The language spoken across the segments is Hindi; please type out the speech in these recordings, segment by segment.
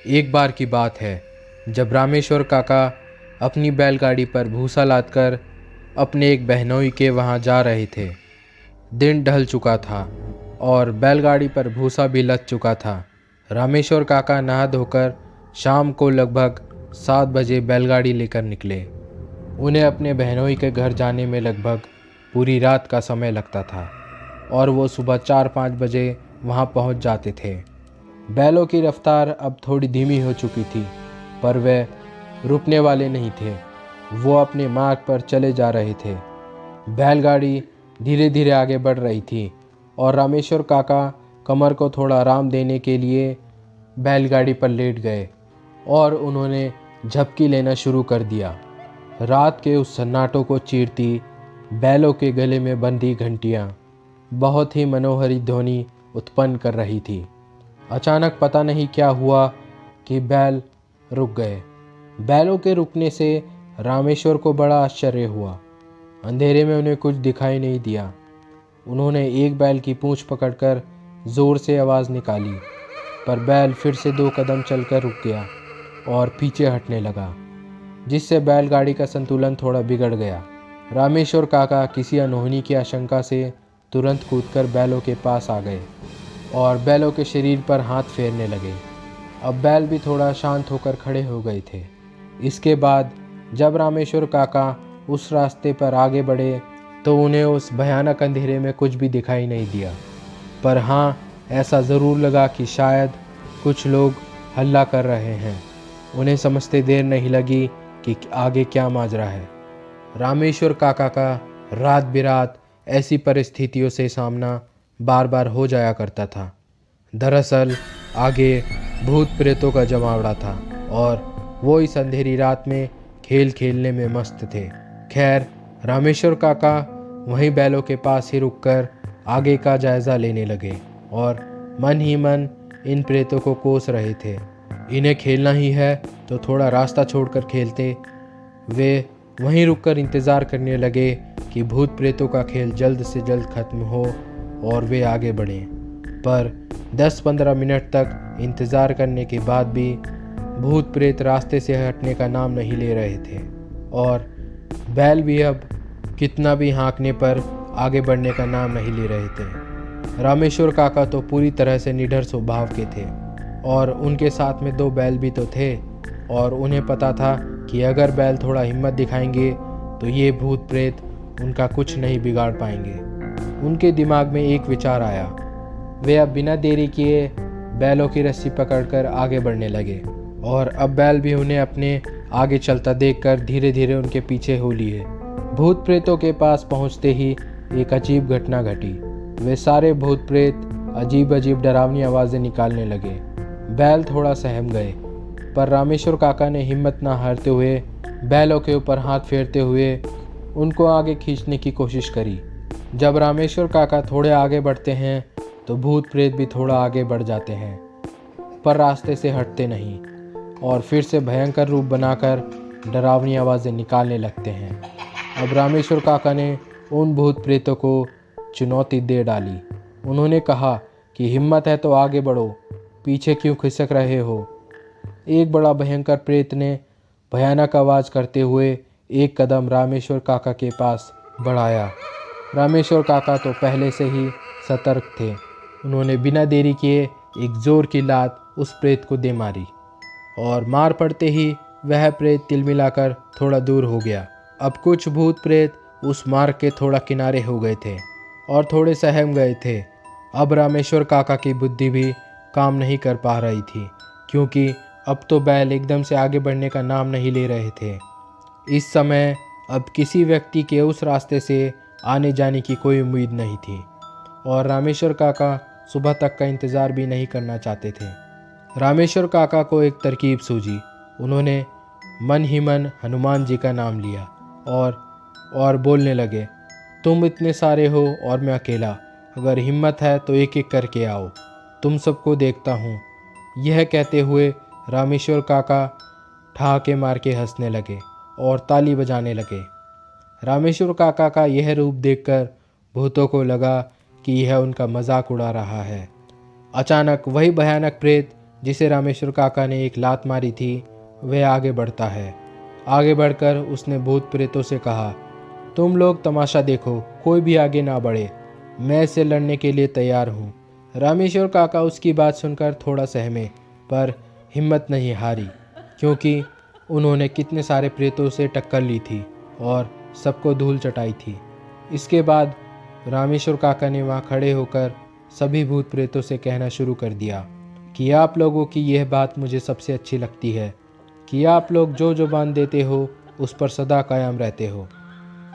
एक बार की बात है जब रामेश्वर काका अपनी बैलगाड़ी पर भूसा लादकर अपने एक बहनोई के वहाँ जा रहे थे। दिन ढल चुका था और बैलगाड़ी पर भूसा भी लद चुका था। रामेश्वर काका नहा धोकर शाम को लगभग 7 बजे बैलगाड़ी लेकर निकले। उन्हें अपने बहनोई के घर जाने में लगभग पूरी रात का समय लगता था और वो सुबह 4-5 बजे वहाँ पहुँच जाते थे। बैलों की रफ्तार अब थोड़ी धीमी हो चुकी थी, पर वे रुकने वाले नहीं थे। वो अपने मार्ग पर चले जा रहे थे। बैलगाड़ी धीरे धीरे आगे बढ़ रही थी और रामेश्वर काका कमर को थोड़ा आराम देने के लिए बैलगाड़ी पर लेट गए और उन्होंने झपकी लेना शुरू कर दिया। रात के उस सन्नाटों को चीरती बैलों के गले में बंधी घंटियाँ बहुत ही मनोहरी ध्वनि उत्पन्न कर रही थी। अचानक पता नहीं क्या हुआ कि बैल रुक गए। बैलों के रुकने से रामेश्वर को बड़ा आश्चर्य हुआ। अंधेरे में उन्हें कुछ दिखाई नहीं दिया। उन्होंने एक बैल की पूंछ पकड़कर जोर से आवाज़ निकाली, पर बैल फिर से 2 कदम चलकर रुक गया और पीछे हटने लगा, जिससे बैलगाड़ी का संतुलन थोड़ा बिगड़ गया। रामेश्वर काका किसी अनहोनी की आशंका से तुरंत कूदकर बैलों के पास आ गए और बैलों के शरीर पर हाथ फेरने लगे। अब बैल भी थोड़ा शांत होकर खड़े हो गए थे। इसके बाद जब रामेश्वर काका उस रास्ते पर आगे बढ़े तो उन्हें उस भयानक अंधेरे में कुछ भी दिखाई नहीं दिया, पर हाँ, ऐसा ज़रूर लगा कि शायद कुछ लोग हल्ला कर रहे हैं। उन्हें समझते देर नहीं लगी कि आगे क्या माजरा है। रामेश्वर काका का रात बिरात ऐसी परिस्थितियों से सामना बार बार हो जाया करता था। दरअसल आगे भूत प्रेतों का जमावड़ा था और वो इस अंधेरी रात में खेल खेलने में मस्त थे। खैर, रामेश्वर काका वहीं बैलों के पास ही रुककर आगे का जायज़ा लेने लगे और मन ही मन इन प्रेतों को कोस रहे थे। इन्हें खेलना ही है तो थोड़ा रास्ता छोड़कर खेलते। वे वहीं रुककर इंतज़ार करने लगे कि भूत प्रेतों का खेल जल्द से जल्द खत्म हो और वे आगे बढ़ें। पर 10-15 मिनट तक इंतज़ार करने के बाद भी भूत प्रेत रास्ते से हटने का नाम नहीं ले रहे थे और बैल भी अब कितना भी हाँकने पर आगे बढ़ने का नाम नहीं ले रहे थे। रामेश्वर काका तो पूरी तरह से निडर स्वभाव के थे और उनके साथ में 2 बैल भी तो थे और उन्हें पता था कि अगर बैल थोड़ा हिम्मत दिखाएंगे तो ये भूत प्रेत उनका कुछ नहीं बिगाड़ पाएंगे। उनके दिमाग में एक विचार आया। वे अब बिना देरी किए बैलों की रस्सी पकड़कर आगे बढ़ने लगे और अब बैल भी उन्हें अपने आगे चलता देखकर धीरे धीरे उनके पीछे हो लिए। भूत प्रेतों के पास पहुंचते ही एक अजीब घटना घटी। वे सारे भूत प्रेत अजीब अजीब डरावनी आवाज़ें निकालने लगे। बैल थोड़ा सहम गए, पर रामेश्वर काका ने हिम्मत न हारते हुए बैलों के ऊपर हाथ फेरते हुए उनको आगे खींचने की कोशिश करी। जब रामेश्वर काका थोड़े आगे बढ़ते हैं तो भूत प्रेत भी थोड़ा आगे बढ़ जाते हैं, पर रास्ते से हटते नहीं और फिर से भयंकर रूप बनाकर डरावनी आवाज़ें निकालने लगते हैं। अब रामेश्वर काका ने उन भूत प्रेतों को चुनौती दे डाली। उन्होंने कहा कि हिम्मत है तो आगे बढ़ो, पीछे क्यों खिसक रहे हो। एक बड़ा भयंकर प्रेत ने भयानक आवाज़ करते हुए एक कदम रामेश्वर काका के पास बढ़ाया। रामेश्वर काका तो पहले से ही सतर्क थे। उन्होंने बिना देरी किए एक जोर की लात उस प्रेत को दे मारी और मार पड़ते ही वह प्रेत तिलमिलाकर थोड़ा दूर हो गया। अब कुछ भूत प्रेत उस मार्ग के थोड़ा किनारे हो गए थे और थोड़े सहम गए थे। अब रामेश्वर काका की बुद्धि भी काम नहीं कर पा रही थी, क्योंकि अब तो बैल एकदम से आगे बढ़ने का नाम नहीं ले रहे थे। इस समय अब किसी व्यक्ति के उस रास्ते से आने जाने की कोई उम्मीद नहीं थी और रामेश्वर काका सुबह तक का इंतज़ार भी नहीं करना चाहते थे। रामेश्वर काका को एक तरकीब सूझी। उन्होंने मन ही मन हनुमान जी का नाम लिया और बोलने लगे, तुम इतने सारे हो और मैं अकेला, अगर हिम्मत है तो एक एक करके आओ, तुम सबको देखता हूँ। यह कहते हुए रामेश्वर काका ठहाके मार के हंसने लगे और ताली बजाने लगे। रामेश्वर काका का यह रूप देखकर भूतों को लगा कि यह उनका मजाक उड़ा रहा है। अचानक वही भयानक प्रेत जिसे रामेश्वर काका ने एक लात मारी थी वह आगे बढ़ता है। आगे बढ़कर उसने भूत प्रेतों से कहा, तुम लोग तमाशा देखो, कोई भी आगे ना बढ़े, मैं इससे लड़ने के लिए तैयार हूँ। रामेश्वर काका उसकी बात सुनकर थोड़ा सहमे, पर हिम्मत नहीं हारी, क्योंकि उन्होंने कितने सारे प्रेतों से टक्कर ली थी और सबको धूल चटाई थी। इसके बाद रामेश्वर काका ने वहाँ खड़े होकर सभी भूत प्रेतों से कहना शुरू कर दिया कि आप लोगों की यह बात मुझे सबसे अच्छी लगती है कि आप लोग जो जुबान देते हो उस पर सदा कायम रहते हो।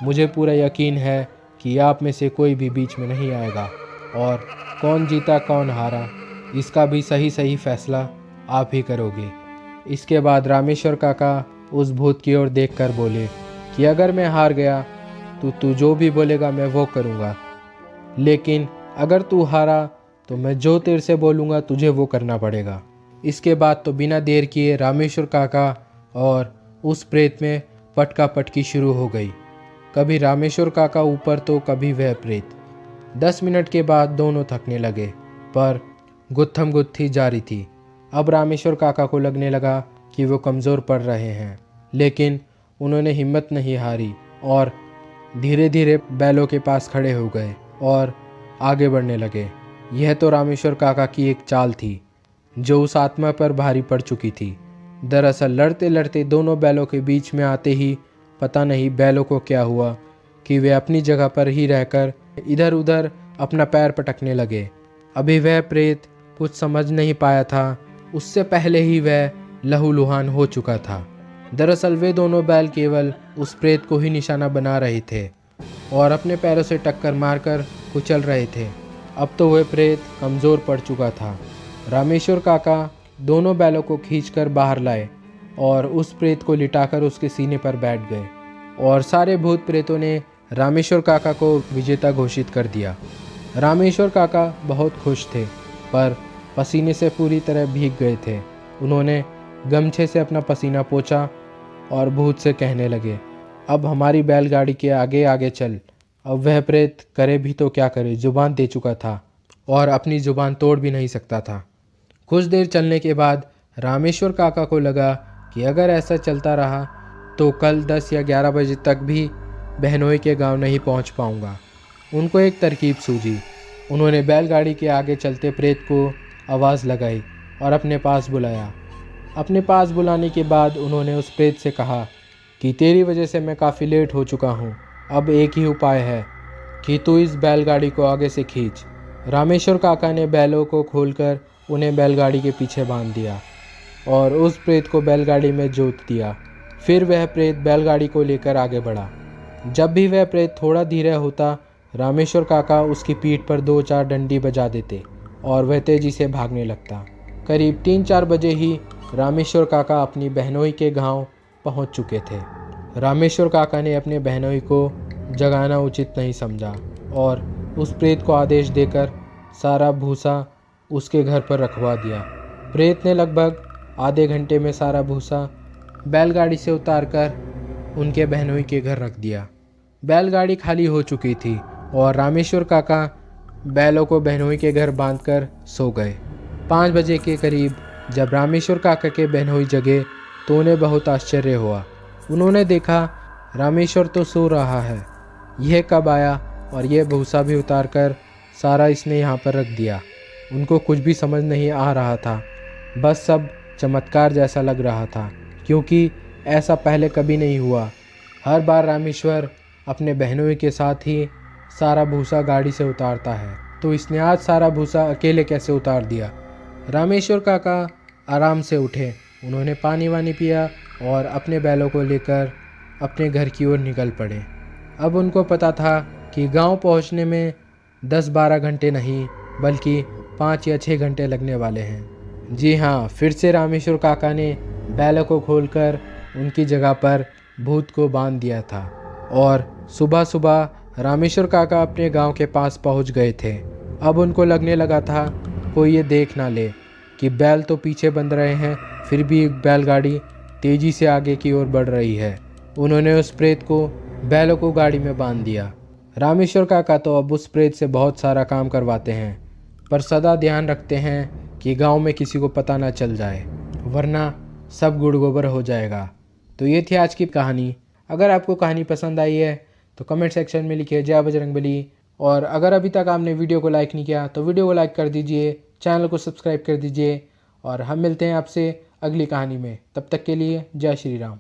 मुझे पूरा यकीन है कि आप में से कोई भी बीच में नहीं आएगा और कौन जीता कौन हारा इसका भी सही फैसला आप ही करोगे। इसके बाद रामेश्वर काका उस भूत की ओर देखकर बोले कि अगर मैं हार गया तो तू जो भी बोलेगा मैं वो करूँगा, लेकिन अगर तू हारा तो मैं जो तेरे से बोलूँगा तुझे वो करना पड़ेगा। इसके बाद तो बिना देर किए रामेश्वर काका और उस प्रेत में पटका पटकी शुरू हो गई। कभी रामेश्वर काका ऊपर तो कभी वह प्रेत। 10 मिनट के बाद दोनों थकने लगे, पर गुत्थम गुत्थी जारी थी। अब रामेश्वर काका को लगने लगा कि वो कमज़ोर पड़ रहे हैं, लेकिन उन्होंने हिम्मत नहीं हारी और धीरे धीरे बैलों के पास खड़े हो गए और आगे बढ़ने लगे। यह तो रामेश्वर काका की एक चाल थी जो उस आत्मा पर भारी पड़ चुकी थी। दरअसल लड़ते लड़ते दोनों बैलों के बीच में आते ही पता नहीं बैलों को क्या हुआ कि वे अपनी जगह पर ही रहकर इधर उधर अपना पैर पटकने लगे। अभी वह प्रेत कुछ समझ नहीं पाया था, उससे पहले ही वह लहूलुहान हो चुका था। दरअसल वे दोनों बैल केवल उस प्रेत को ही निशाना बना रहे थे और अपने पैरों से टक्कर मारकर कुचल रहे थे। अब तो वह प्रेत कमज़ोर पड़ चुका था। रामेश्वर काका दोनों बैलों को खींचकर बाहर लाए और उस प्रेत को लिटाकर उसके सीने पर बैठ गए और सारे भूत प्रेतों ने रामेश्वर काका को विजेता घोषित कर दिया। रामेश्वर काका बहुत खुश थे, पर पसीने से पूरी तरह भीग गए थे। उन्होंने गमछे से अपना पसीना पोंछा और भूत से कहने लगे, अब हमारी बैलगाड़ी के आगे आगे चल। अब वह प्रेत करे भी तो क्या करे, जुबान दे चुका था और अपनी जुबान तोड़ भी नहीं सकता था। कुछ देर चलने के बाद रामेश्वर काका को लगा कि अगर ऐसा चलता रहा तो कल 10 या 11 बजे तक भी बहनोई के गांव नहीं पहुंच पाऊंगा। उनको एक तरकीब सूझी। उन्होंने बैलगाड़ी के आगे चलते प्रेत को आवाज़ लगाई और अपने पास बुलाया। अपने पास बुलाने के बाद उन्होंने उस प्रेत से कहा कि तेरी वजह से मैं काफ़ी लेट हो चुका हूँ। अब एक ही उपाय है कि तू इस बैलगाड़ी को आगे से खींच। रामेश्वर काका ने बैलों को खोलकर उन्हें बैलगाड़ी के पीछे बांध दिया और उस प्रेत को बैलगाड़ी में जोत दिया। फिर वह प्रेत बैलगाड़ी को लेकर आगे बढ़ा। जब भी वह प्रेत थोड़ा धीरे होता, रामेश्वर काका उसकी पीठ पर 2-4 डंडी बजा देते और वह तेजी से भागने लगता। करीब 3-4 बजे ही रामेश्वर काका अपनी बहनोई के गांव पहुंच चुके थे। रामेश्वर काका ने अपने बहनोई को जगाना उचित नहीं समझा और उस प्रेत को आदेश देकर सारा भूसा उसके घर पर रखवा दिया। प्रेत ने लगभग आधे घंटे में सारा भूसा बैलगाड़ी से उतारकर उनके बहनोई के घर रख दिया। बैलगाड़ी खाली हो चुकी थी और रामेश्वर काका बैलों को बहनोई के घर बांधकर सो गए। 5 बजे के करीब जब रामेश्वर काका के बहनोई जगे तो उन्हें बहुत आश्चर्य हुआ। उन्होंने देखा रामेश्वर तो सो रहा है, यह कब आया और यह भूसा भी उतारकर सारा इसने यहाँ पर रख दिया। उनको कुछ भी समझ नहीं आ रहा था, बस सब चमत्कार जैसा लग रहा था, क्योंकि ऐसा पहले कभी नहीं हुआ। हर बार रामेश्वर अपने बहनोई के साथ ही सारा भूसा गाड़ी से उतारता है, तो इसने आज सारा भूसा अकेले कैसे उतार दिया। रामेश्वर काका आराम से उठे। उन्होंने पानी वानी पिया और अपने बैलों को लेकर अपने घर की ओर निकल पड़े। अब उनको पता था कि गांव पहुंचने में 10-12 घंटे नहीं बल्कि 5 या 6 घंटे लगने वाले हैं। जी हाँ, फिर से रामेश्वर काका ने बैलों को खोलकर उनकी जगह पर भूत को बांध दिया था और सुबह सुबह रामेश्वर काका अपने गांव के पास पहुंच गए थे। अब उनको लगने लगा था कोई ये देख ना ले कि बैल तो पीछे बंध रहे हैं, फिर भी बैलगाड़ी तेज़ी से आगे की ओर बढ़ रही है। उन्होंने उस प्रेत को बैलों को गाड़ी में बांध दिया। रामेश्वर काका तो अब उस प्रेत से बहुत सारा काम करवाते हैं, पर सदा ध्यान रखते हैं कि गांव में किसी को पता ना चल जाए, वरना सब गुड़ गोबर हो जाएगा। तो ये थी आज की कहानी। अगर आपको कहानी पसंद आई है तो कमेंट सेक्शन में लिखिए जय बजरंगबली। और अगर अभी तक आपने वीडियो को लाइक नहीं किया तो वीडियो को लाइक कर दीजिए, चैनल को सब्सक्राइब कर दीजिए। और हम मिलते हैं आपसे अगली कहानी में। तब तक के लिए जय श्री राम।